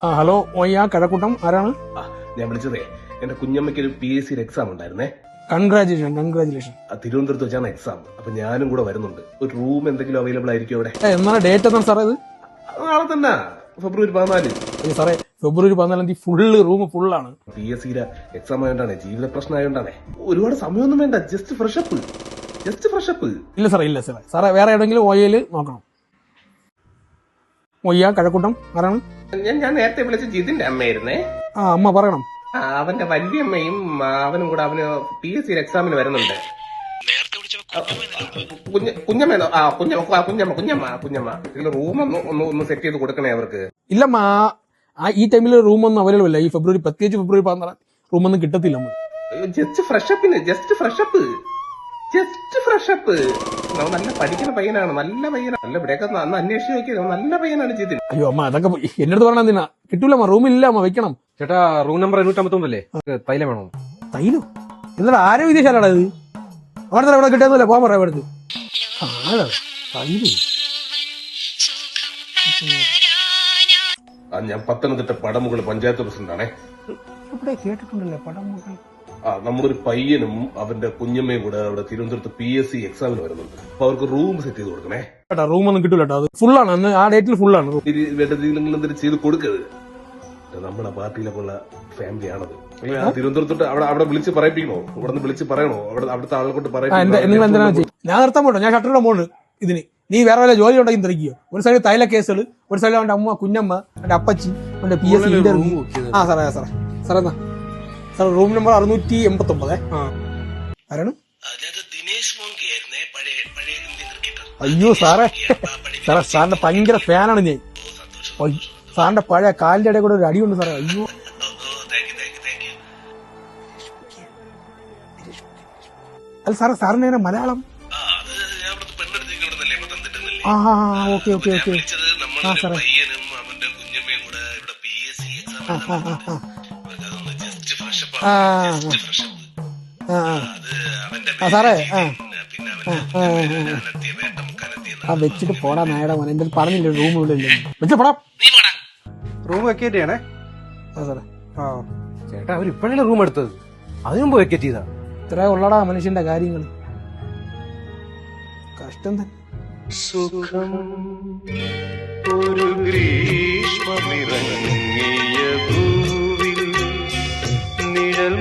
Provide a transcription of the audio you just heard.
Hello ഓയ്യ Kazhakkoottam ആരാണ്? ഞാൻ വിളിച്ചതേ എന്റെ കുഞ്ഞമ്മയ്ക്ക് ഒരു PSC എക്സാം ഉണ്ടായിരുന്നേ. കൺഗ്രാജുലേഷൻ. തിരുവനന്തപുരത്ത് വെച്ചാണ് എക്സാം. അപ്പൊ ഞാനും കൂടെ വരുന്നുണ്ട്. ഒരു റൂം എന്തെങ്കിലും അവൈലബിൾ ആയിരിക്കും അവിടെ? എന്നാണ് ഡേറ്റ് എന്നാണ് സാറേ? ഇത് നാളെ തന്നെ, ഫെബ്രുവരി 14. സാറേ ഫെബ്രുവരി 14 ഫുള്ള് റൂം ഫുള്ളാണ്. PSC എക്സാം ആയതുകൊണ്ടാണ്, ജീവിത പ്രശ്നം ആയതുകൊണ്ടാണ്. ഒരുപാട് സമയമൊന്നും വേണ്ട, ജസ്റ്റ് ഫ്രഷപ്പ്. ഇല്ല സാറേ വേറെ എവിടെയെങ്കിലും ഓയയില് നോക്കണം. ഓയ്യ കഴക്കൂട്ടം ആരാണ്? ഞാൻ നേരത്തെ വിളിച്ച ജിതിന്റെ അമ്മയായിരുന്നേ. അമ്മ പറയണം. അവന്റെ വല്യമ്മയും അവനും കൂടെ അവന് PSC എക്സാമിന് വരുന്നുണ്ട്. കുഞ്ഞമ്മ റൂം ഒന്ന് സെറ്റ് ചെയ്ത് കൊടുക്കണേ അവർക്ക്. ഇല്ലമ്മ, ഈ ടൈമിൽ റൂമൊന്നും അവൈലബിൾ അല്ല. ഈ പ്രത്യേകിച്ച് ഫെബ്രുവരി 14 റൂമൊന്നും കിട്ടത്തില്ല. Just fresh up. നല്ല പഠിക്കുന്ന പയ്യനാണ്, നല്ല ഇവിടെയൊക്കെ അന്വേഷിച്ച് നോക്കിയത് നല്ല പയ്യനാണ് ജിതിൻ. അയ്യോ അമ്മ, അതൊക്കെ എന്റെ അടുത്ത് പറഞ്ഞാ എന്തിനാ? കിട്ടൂല അമ്മ, റൂമില്ല അമ്മ, വെക്കണം. ചേട്ടാ റൂം നമ്പർ 859 തൈലം വേണോ? തൈലോ? എന്നിട്ട് ആരോ വിദേശാലാടാ ഇത്? അവിടെ ഇവിടെ കിട്ടിയൊന്നുമില്ല, പോകാൻ പറയാം അടുത്ത്. ഞാൻ പത്തനംതിട്ട പടമുകൾ പഞ്ചായത്ത് പ്രസിഡന്റാണേ. ഇവിടെ കേട്ടിട്ടുണ്ടല്ലേ പടമുകൾ? നമ്മളൊരു പയ്യനും അവന്റെ കുഞ്ഞമ്മയും കൂടെ അവിടെ തിരുവനന്തപുരത്ത് PSC എക്സാമിന് വരുന്നുണ്ട്. അപ്പൊ അവർക്ക് റൂം സെറ്റ് ചെയ്ത് കൊടുക്കണേ. റൂമൊന്നും കിട്ടൂല, അത് ഫുള്ളാണ്. അന്ന് ആ ഡേറ്റിൽ ഫുള്ളാണ്. എന്തെങ്കിലും ചെയ്ത് കൊടുക്കരുത്. നമ്മുടെ പാർട്ടിയിലൊക്കെ ഉള്ള ഫാമിലി ആണത്. തിരുവനന്തപുരത്തോട്ട് അവിടെ വിളിച്ച് പറയിപ്പിക്കണോ? ഇവിടെ നിന്ന് വിളിച്ച് പറയണോ? അവിടുത്തെ ആളെ കൊണ്ട് നിങ്ങൾ എന്തിനാ ഞാൻ നിർത്താൻ പോട്ടോ? ഞാൻ ഷട്ടറിടാൻ പോണ് ഇതിന്. നീ വേറെ വല്ല ജോലി ഉണ്ടെങ്കിൽ തിരക്കിയോ? ഒരു സൈഡ് തൈല കേസുകൾ, ഒരു സൈഡ് അവന്റെ അമ്മ, കുഞ്ഞമ്മ, അവന്റെ അപ്പച്ചി, അവന്റെ PSC ഇന്റർവ്യൂ. സാറേ എന്നാ സാർ റൂം നമ്പർ 689. ആരാണ്? അയ്യോ സാറിന്റെ ഭയങ്കര ഫാനാണ് ഞാൻ. സാറിന്റെ പഴയ കാലിന്റെ ഇടയിൽ കൂടെ ഒരു അടിയുണ്ട് സാറേ. അയ്യോ അല്ല സാറിന് എങ്ങനെ മലയാളം? ഓക്കെ സാറേ. സാറേ വെച്ചിട്ട് പോടാ നായടാ മോനെ. എന്റെ പറഞ്ഞില്ലേ റൂം ഇവിടെ വെച്ച് പോടാ. റൂം വെക്കേറ്റ് ചെയ്യണേ സാറേ. ചേട്ടാ അവർ ഇപ്പോഴല്ലേ റൂം എടുത്തത്, അതിനു മുമ്പ് വെക്കേറ്റ് ചെയ്താ? ഇത്ര ഉള്ളടാ മനുഷ്യന്റെ കാര്യങ്ങൾ. കഷ്ടം തന്നെ. സുഖം ഒരു ഗ്രീഷ്മമിറങ്ങിയ ഭൂവിൽ നിഴൽ